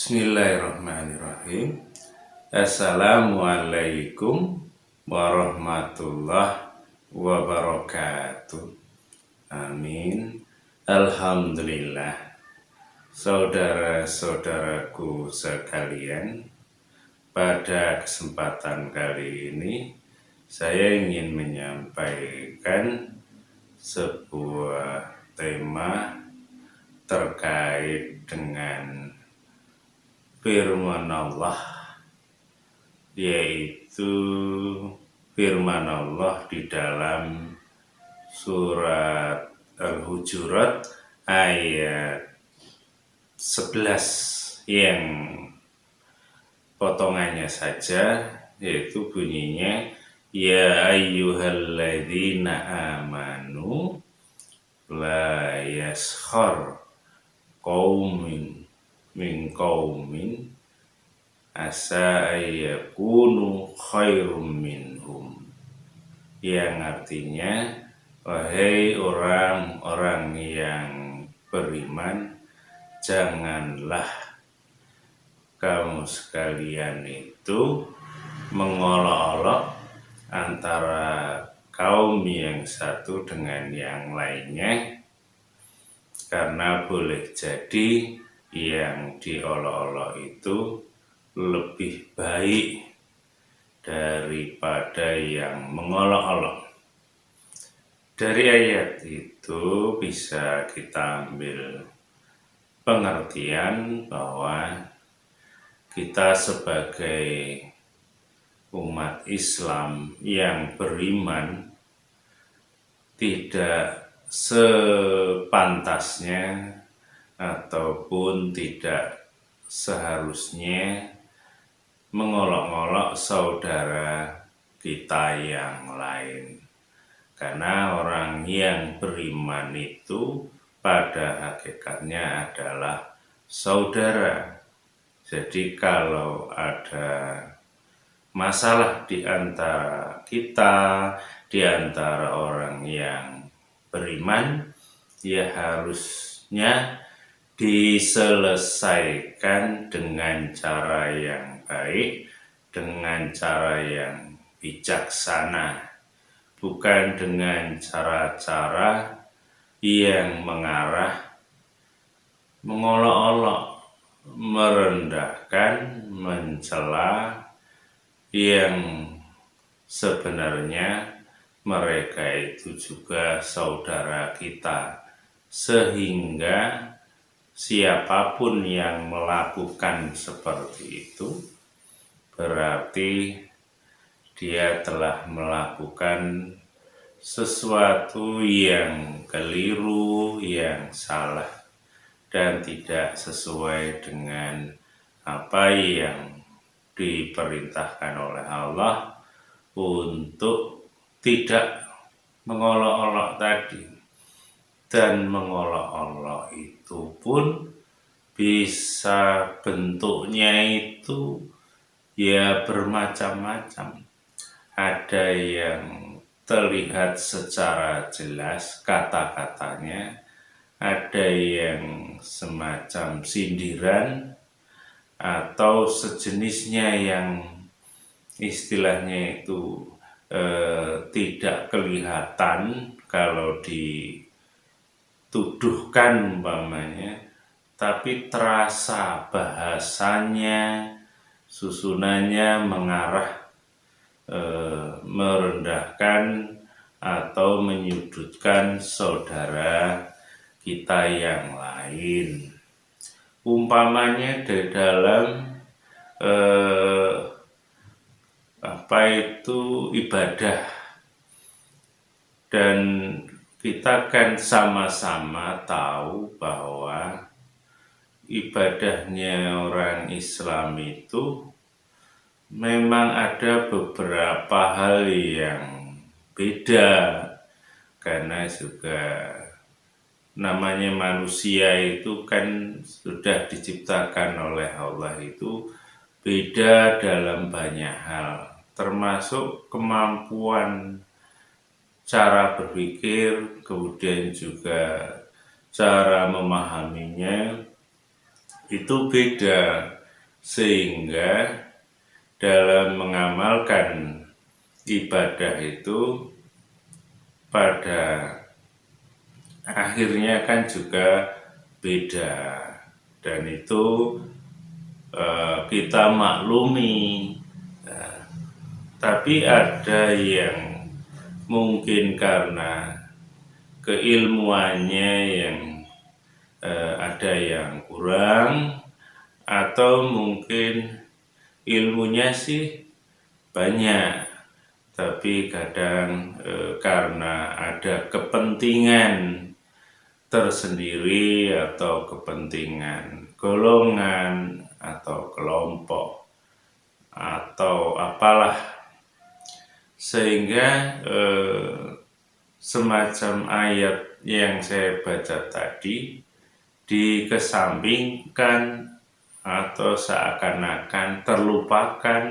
Bismillahirrahmanirrahim. Assalamualaikum warahmatullahi wabarakatuh. Amin. Alhamdulillah. Saudara-saudaraku sekalian, pada kesempatan kali ini saya ingin menyampaikan sebuah tema terkait dengan firman Allah, yaitu firman Allah di dalam surat Al-Hujurat ayat 11 yang potongannya saja, yaitu bunyinya ya ayyuhalladzina amanu la yaskhar qaumin min qaumin asa ayyakunu khairum minhum, yang artinya, wahai orang-orang yang beriman, janganlah kamu sekalian itu mengolok-olok antara kaum yang satu dengan yang lainnya, karena boleh jadi yang diolok-olok itu lebih baik daripada yang mengolok-olok. Dari ayat itu bisa kita ambil pengertian bahwa kita sebagai umat Islam yang beriman tidak sepantasnya ataupun tidak seharusnya mengolok-olok saudara kita yang lain. Karena orang yang beriman itu pada hakikatnya adalah saudara. Jadi kalau ada masalah di antara kita, di antara orang yang beriman, ya harusnya diselesaikan dengan cara yang baik, dengan cara yang bijaksana, bukan dengan cara-cara yang mengarah mengolok-olok, merendahkan, mencela, yang sebenarnya mereka itu juga saudara kita, sehingga siapapun yang melakukan seperti itu berarti dia telah melakukan sesuatu yang keliru, yang salah, dan tidak sesuai dengan apa yang diperintahkan oleh Allah untuk tidak mengolok-olok tadi. Dan mengolok-olok itu pun bisa bentuknya itu ya bermacam-macam. Ada yang terlihat secara jelas kata-katanya, ada yang semacam sindiran atau sejenisnya yang istilahnya itu tidak kelihatan kalau dituduhkan umpamanya, tapi terasa bahasanya, susunannya mengarah merendahkan atau menyudutkan saudara kita yang lain. Umpamanya di dalam ibadah, dan kita kan sama-sama tahu bahwa ibadahnya orang Islam itu memang ada beberapa hal yang beda, karena juga namanya manusia itu kan sudah diciptakan oleh Allah itu beda dalam banyak hal, termasuk kemampuan cara berpikir, kemudian juga cara memahaminya itu beda. sehingga dalam mengamalkan ibadah itu pada akhirnya kan juga beda, dan itu kita maklumi. Tapi ada yang mungkin karena keilmuannya yang ada yang kurang, atau mungkin ilmunya sih banyak, tapi kadang karena ada kepentingan tersendiri atau kepentingan golongan atau kelompok atau apalah, sehingga semacam ayat yang saya baca tadi dikesampingkan atau seakan-akan terlupakan,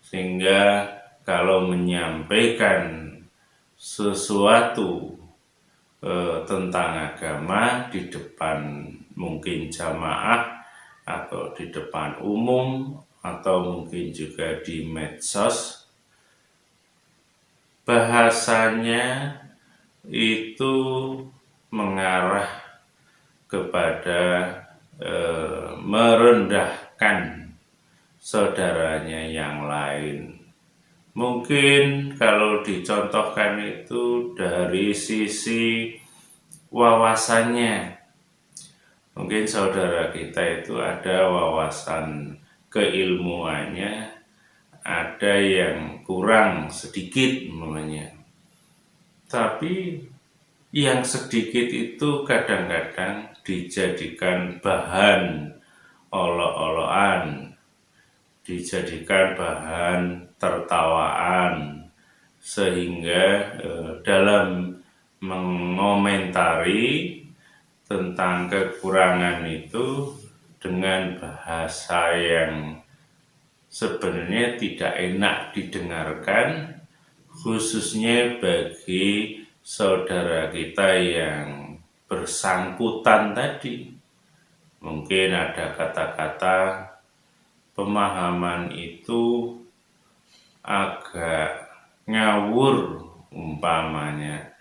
sehingga kalau menyampaikan sesuatu tentang agama di depan mungkin jamaah atau di depan umum atau mungkin juga di medsos, bahasanya itu mengarah kepada merendahkan saudaranya yang lain. Mungkin kalau dicontohkan itu dari sisi wawasannya, mungkin saudara kita itu ada wawasan keilmuannya, ada yang kurang sedikit namanya. Tapi yang sedikit itu kadang-kadang dijadikan bahan olok-olokan, dijadikan bahan tertawaan, sehingga dalam mengomentari tentang kekurangan itu dengan bahasa yang sebenarnya tidak enak didengarkan, khususnya bagi saudara kita yang bersangkutan tadi. Mungkin ada kata-kata pemahaman itu agak ngawur umpamanya,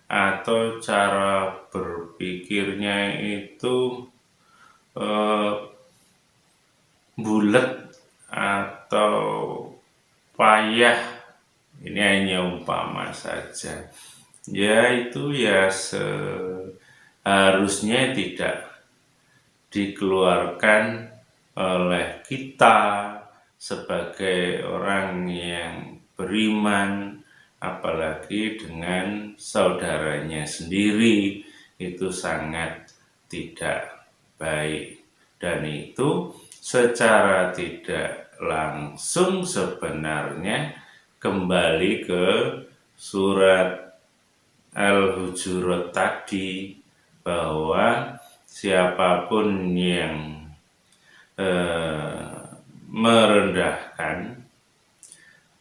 atau cara berpikirnya itu bulet atau payah. Ini hanya umpama saja. Ya itu ya seharusnya tidak dikeluarkan oleh kita sebagai orang yang beriman, apalagi dengan saudaranya sendiri, itu sangat tidak baik. Dan itu secara tidak langsung sebenarnya kembali ke surat Al-Hujurat tadi, bahwa siapapun yang merendahkan,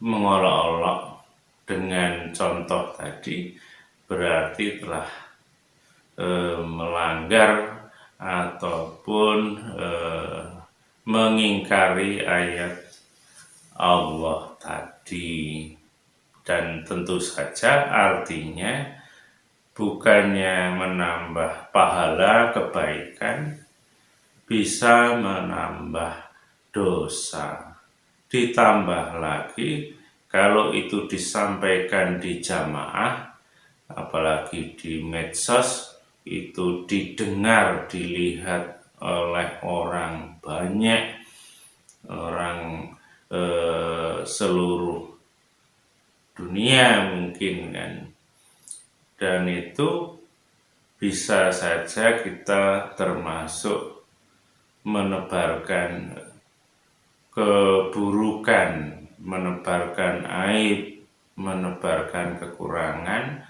mengolok-olok dengan contoh tadi, berarti telah melanggar ataupun mengingkari ayat Allah tadi. Dan tentu saja artinya bukannya menambah pahala kebaikan, bisa menambah dosa. Ditambah lagi kalau itu disampaikan di jamaah, apalagi di medsos, itu didengar, dilihat oleh orang banyak, orang seluruh dunia mungkin kan. Dan itu bisa saja kita termasuk menebarkan keburukan, menebarkan aib, menebarkan kekurangan,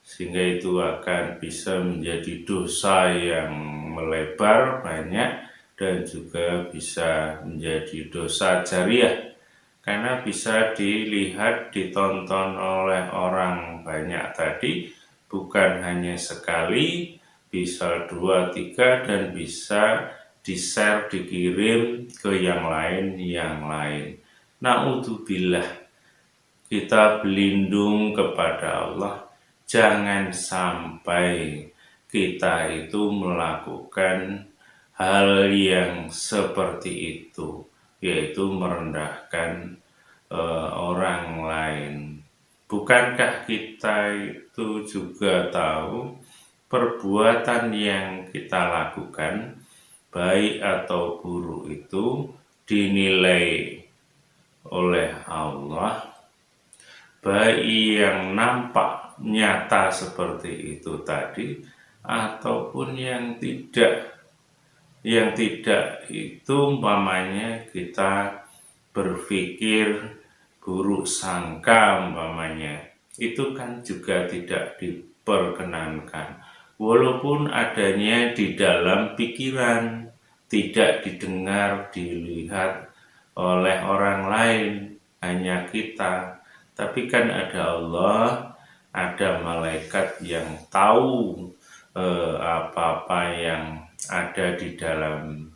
sehingga itu akan bisa menjadi dosa yang melebar banyak, dan juga bisa menjadi dosa jariah, karena bisa dilihat, ditonton oleh orang banyak tadi, bukan hanya sekali, bisa 2, 3, dan bisa di-share, dikirim ke yang lain. Na'udzubillah, kita berlindung kepada Allah, jangan sampai kita itu melakukan hal yang seperti itu, yaitu merendahkan orang lain. Bukankah kita itu juga tahu perbuatan yang kita lakukan, baik atau buruk, itu dinilai oleh Allah, baik yang nampak nyata seperti itu tadi ataupun yang tidak. Yang tidak itu umpamanya kita berpikir buruk sangka umpamanya, itu kan juga tidak diperkenankan. Walaupun adanya di dalam pikiran, tidak didengar, dilihat oleh orang lain, hanya kita. Tapi kan ada Allah, ada malaikat yang tahu apa-apa yang ada di dalam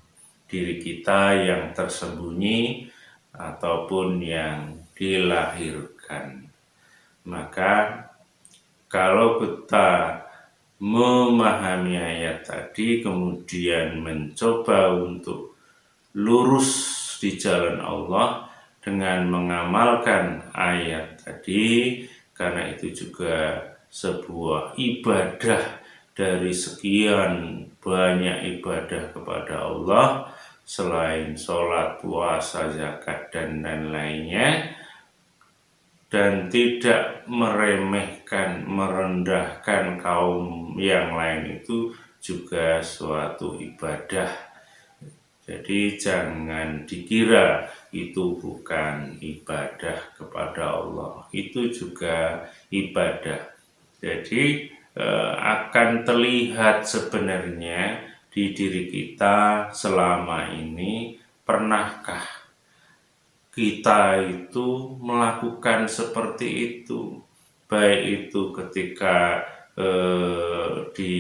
diri kita, yang tersembunyi ataupun yang dilahirkan. Maka kalau kita memahami ayat tadi, kemudian mencoba untuk lurus di jalan Allah dengan mengamalkan ayat tadi, karena itu juga sebuah ibadah dari sekian banyak ibadah kepada Allah selain sholat, puasa, zakat, dan lain-lainnya, dan tidak meremehkan, merendahkan kaum yang lain itu juga suatu ibadah. Jadi jangan dikira itu bukan ibadah kepada Allah, itu juga ibadah. Jadi akan terlihat sebenarnya di diri kita selama ini, pernahkah kita itu melakukan seperti itu, baik itu ketika di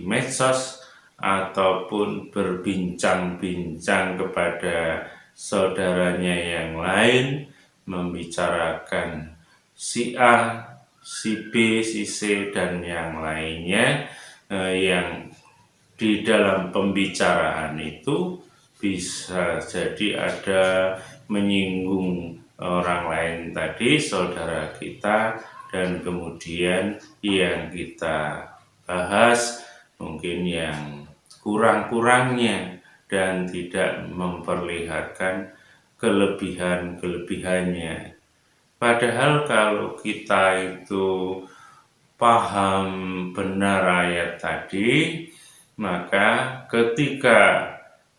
medsos ataupun berbincang-bincang kepada saudaranya yang lain, membicarakan si A, si B, si C, dan yang lainnya, yang di dalam pembicaraan itu bisa jadi ada menyinggung orang lain tadi, saudara kita, dan kemudian yang kita bahas mungkin yang kurang-kurangnya dan tidak memperlihatkan kelebihan-kelebihannya. Padahal kalau kita itu paham benar ayat tadi, maka ketika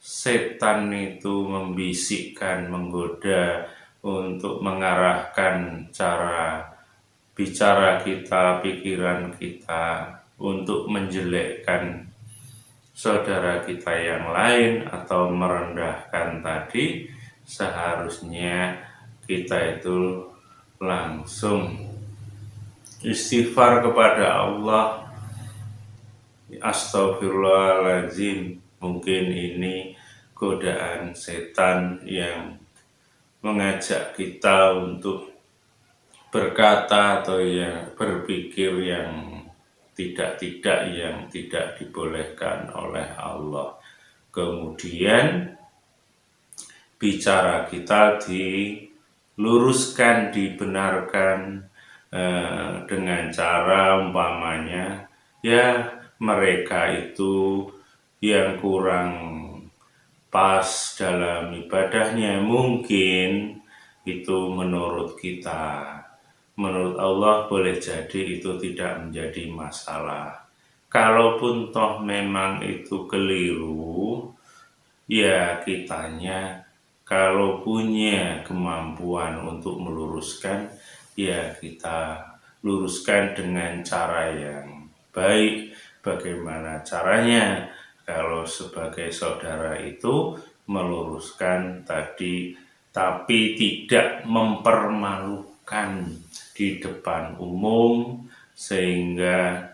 setan itu membisikkan, menggoda untuk mengarahkan cara bicara kita, pikiran kita untuk menjelekkan saudara kita yang lain atau merendahkan tadi, seharusnya kita itu langsung istighfar kepada Allah. Astagfirullahaladzim, mungkin ini godaan setan yang mengajak kita untuk berkata atau yang berpikir yang tidak yang tidak dibolehkan oleh Allah. Kemudian bicara kita diluruskan, dibenarkan dengan cara umpamanya, ya mereka itu yang kurang pas dalam ibadahnya, mungkin itu menurut kita. Menurut Allah boleh jadi itu tidak menjadi masalah. Kalaupun toh memang itu keliru, ya kitanya kalau punya kemampuan untuk meluruskan, ya kita luruskan dengan cara yang baik. Bagaimana caranya? Kalau sebagai saudara itu meluruskan tadi, tapi tidak mempermalukan di depan umum sehingga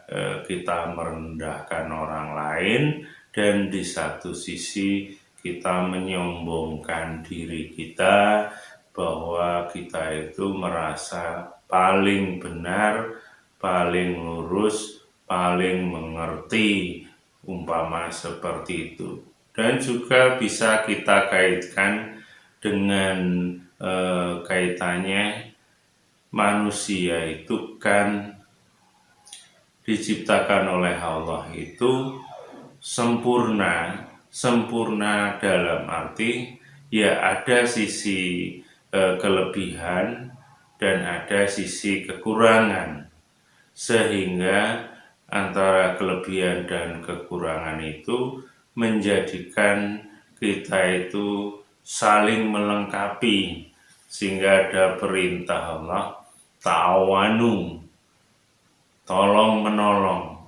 kita merendahkan orang lain dan di satu sisi kita menyombongkan diri kita bahwa kita itu merasa paling benar, paling lurus, paling mengerti, umpama seperti itu. Dan juga bisa kita kaitkan dengan kaitannya manusia itu kan diciptakan oleh Allah itu sempurna. Sempurna dalam arti ya ada sisi kelebihan dan ada sisi kekurangan, sehingga antara kelebihan dan kekurangan itu menjadikan kita itu saling melengkapi, sehingga ada perintah Allah ta'awanu, tolong menolong.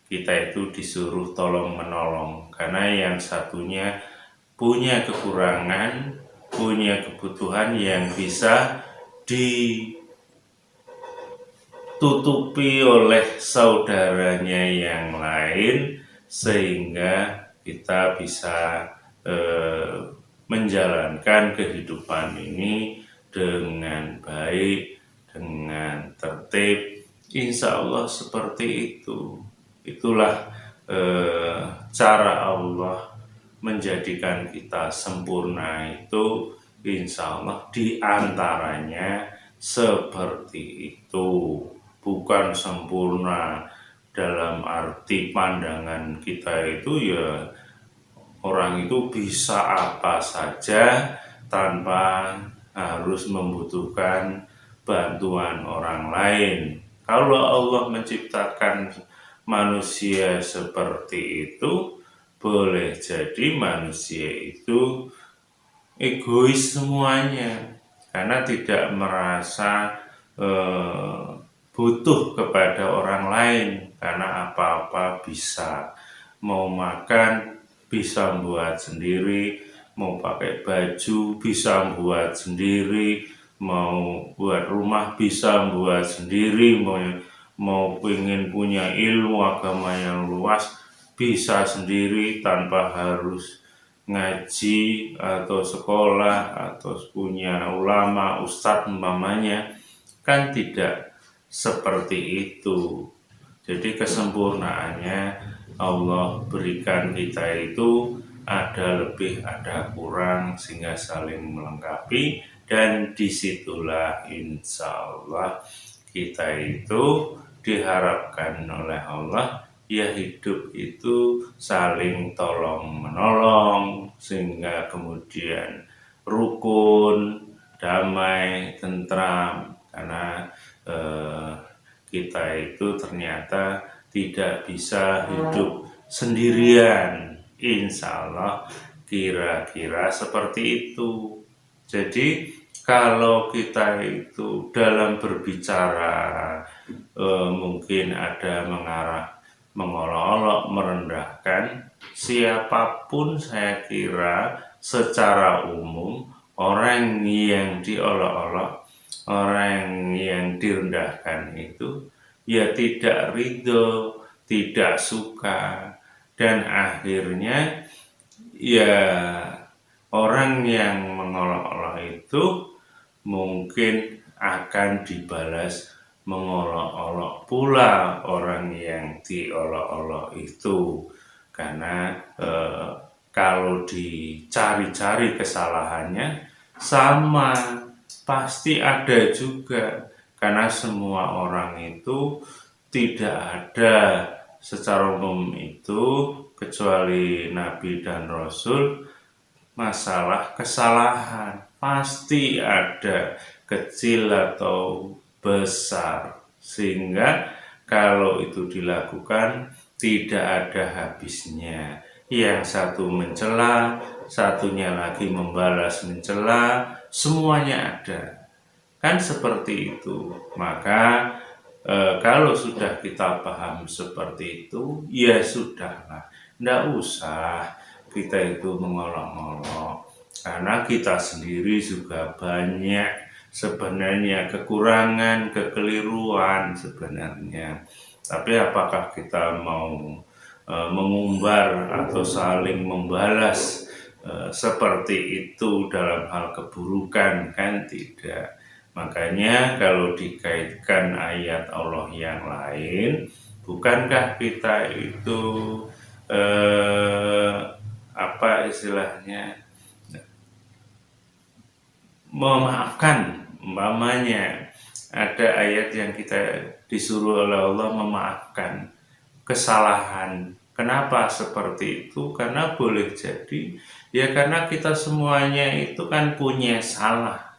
Kita itu disuruh tolong menolong karena yang satunya punya kekurangan, punya kebutuhan yang bisa ditutupi oleh saudaranya yang lain, sehingga kita bisa menjalankan kehidupan ini dengan baik, dengan tertib. Insya Allah seperti itu. Itulah cara Allah menjadikan kita sempurna itu, insya Allah diantaranya seperti itu. Bukan sempurna dalam arti pandangan kita itu ya orang itu bisa apa saja tanpa harus membutuhkan bantuan orang lain. Kalau Allah menciptakan manusia seperti itu, boleh jadi manusia itu egois semuanya karena tidak merasa butuh kepada orang lain, karena apa-apa bisa. Mau makan bisa buat sendiri, mau pakai baju bisa buat sendiri, mau buat rumah bisa buat sendiri, mau ingin punya ilmu agama yang luas bisa sendiri tanpa harus ngaji atau sekolah atau punya ulama, ustadz umpamanya. Kan tidak seperti itu. Jadi kesempurnaannya Allah berikan kita itu ada lebih ada kurang, sehingga saling melengkapi, dan disitulah insya Allah kita itu diharapkan oleh Allah ya hidup itu saling tolong menolong, sehingga kemudian rukun, damai, tentram, karena kita itu ternyata tidak bisa hidup sendirian. Insya Allah kira-kira seperti itu. Jadi kalau kita itu dalam berbicara mungkin ada mengarah mengolok-olok, merendahkan siapapun, saya kira secara umum orang yang diolok-olok, orang yang direndahkan itu ya tidak ridho, tidak suka, dan akhirnya ya orang yang mengolok-olok itu mungkin akan dibalas mengolok-olok pula orang yang diolok-olok itu, karena kalau dicari-cari kesalahannya sama, pasti ada juga, karena semua orang itu tidak ada secara umum itu kecuali Nabi dan Rasul masalah kesalahan, pasti ada kecil atau besar, sehingga kalau itu dilakukan tidak ada habisnya. Yang satu mencela, satunya lagi membalas mencela, semuanya ada. Kan seperti itu. Maka kalau sudah kita paham seperti itu, ya sudahlah, tidak usah kita itu mengolok-olok, karena kita sendiri juga banyak sebenarnya kekurangan, kekeliruan sebenarnya. Tapi apakah kita mau mengumbar atau saling membalas seperti itu dalam hal keburukan, kan tidak. Makanya kalau dikaitkan ayat Allah yang lain, bukankah kita itu apa istilahnya, memaafkan? Umpamanya ada ayat yang kita disuruh oleh Allah memaafkan kesalahan. Kenapa seperti itu? Karena boleh jadi ya karena kita semuanya itu kan punya salah.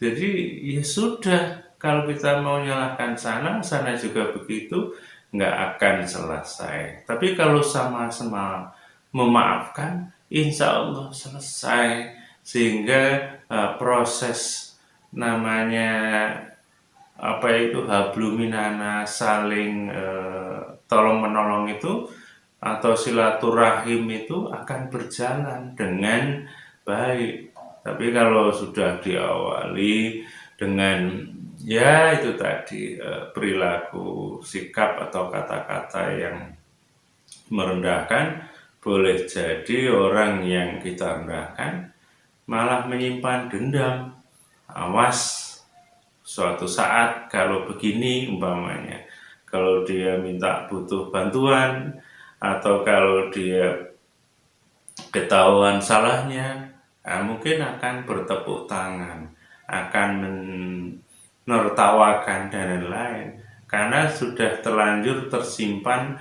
Jadi ya sudah, kalau kita mau nyalahkan sana, sana juga begitu, nggak akan selesai. Tapi kalau sama-sama memaafkan, insya Allah selesai. Sehingga proses namanya apa itu habluminana, saling tolong menolong itu atau silaturahim itu akan berjalan dengan baik. Tapi kalau sudah diawali dengan ya itu tadi perilaku, sikap atau kata-kata yang merendahkan, boleh jadi orang yang kita rendahkan malah menyimpan dendam. Awas, suatu saat kalau begini umpamanya, kalau dia minta butuh bantuan atau kalau dia ketahuan salahnya, mungkin akan bertepuk tangan, akan menertawakan dan lain-lain, karena sudah terlanjur tersimpan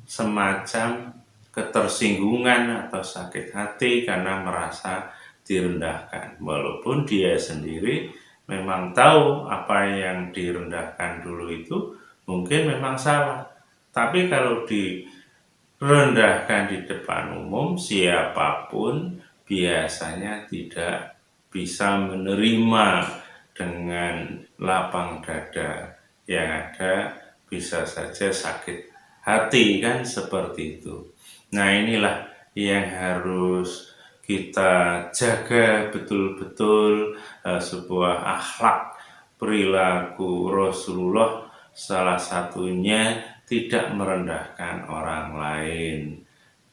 semacam ketersinggungan atau sakit hati karena merasa direndahkan, walaupun dia sendiri memang tahu apa yang direndahkan dulu itu mungkin memang salah. Tapi kalau direndahkan di depan umum, siapapun biasanya tidak bisa menerima dengan lapang dada. Yang ada bisa saja sakit hati, kan seperti itu. Nah, inilah yang harus kita jaga betul-betul, sebuah akhlak perilaku Rasulullah, salah satunya tidak merendahkan orang lain.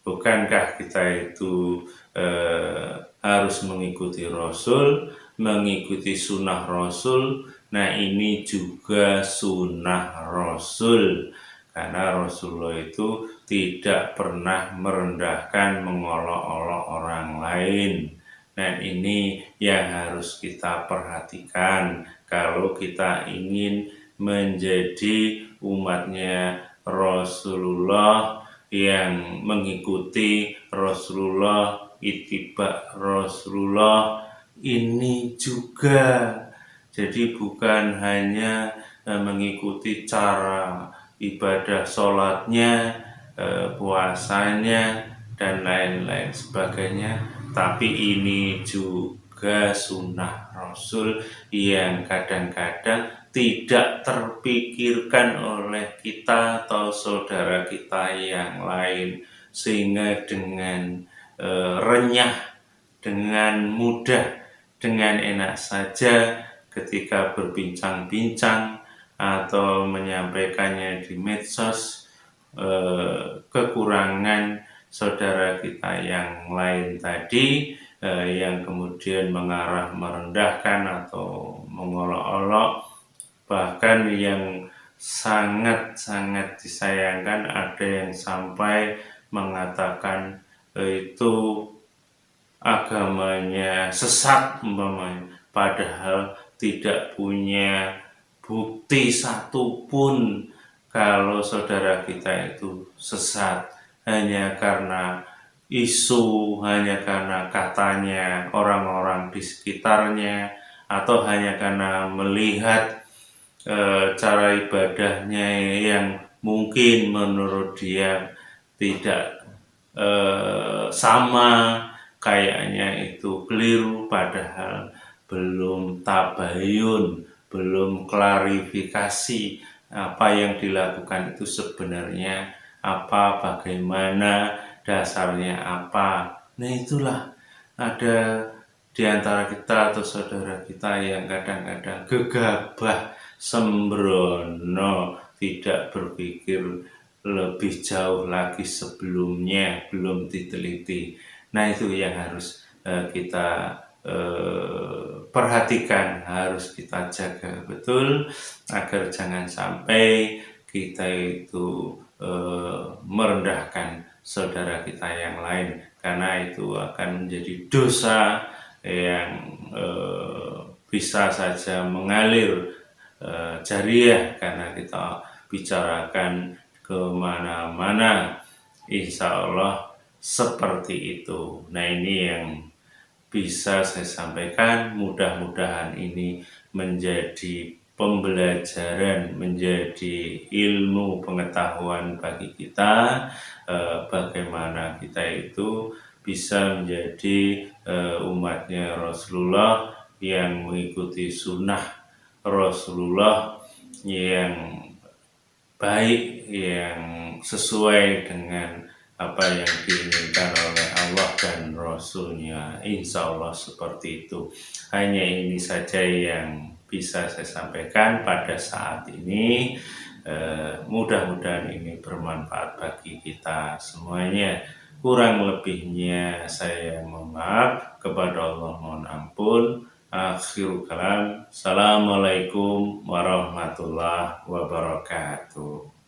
Bukankah kita itu harus mengikuti Rasul, mengikuti sunnah Rasul? Nah, ini juga sunnah Rasul, karena Rasulullah itu tidak pernah merendahkan, mengolok-olok orang lain. Dan ini yang harus kita perhatikan kalau kita ingin menjadi umatnya Rasulullah, yang mengikuti Rasulullah, ittiba Rasulullah ini juga. Jadi bukan hanya mengikuti cara ibadah sholatnya, puasanya, dan lain-lain sebagainya, tapi ini juga sunnah Rasul yang kadang-kadang tidak terpikirkan oleh kita atau saudara kita yang lain, sehingga dengan renyah, dengan mudah, dengan enak saja ketika berbincang-bincang atau menyampaikannya di medsos, kekurangan saudara kita yang lain tadi, yang kemudian mengarah merendahkan atau mengolok-olok, bahkan yang sangat-sangat disayangkan ada yang sampai mengatakan itu agamanya sesat umpamanya, padahal tidak punya bukti satupun kalau saudara kita itu sesat, hanya karena isu, hanya karena katanya orang-orang di sekitarnya, atau hanya karena melihat cara ibadahnya yang mungkin menurut dia tidak sama, kayaknya itu keliru, padahal belum tabayun, belum klarifikasi apa yang dilakukan itu sebenarnya apa, bagaimana, dasarnya apa. Nah, itulah ada di antara kita atau saudara kita yang kadang-kadang gegabah, sembrono, tidak berpikir lebih jauh lagi sebelumnya belum diteliti. Nah, itu yang harus kita perhatikan, harus kita jaga betul agar jangan sampai kita itu merendahkan saudara kita yang lain, karena itu akan menjadi dosa yang bisa saja mengalir jariah karena kita bicarakan kemana-mana. Insya Allah seperti itu. Nah, ini yang bisa saya sampaikan. Mudah-mudahan ini menjadi pembelajaran, menjadi ilmu pengetahuan bagi kita, bagaimana kita itu bisa menjadi umatnya Rasulullah yang mengikuti sunnah Rasulullah yang baik, yang sesuai dengan apa yang diinginkan oleh Allah dan Rasulnya. Insya Allah seperti itu. Hanya ini saja yang bisa saya sampaikan pada saat ini. Mudah-mudahan ini bermanfaat bagi kita semuanya. Kurang lebihnya saya mohon maaf, kepada Allah mohon ampun. Akhirul kalam. Assalamualaikum warahmatullahi wabarakatuh.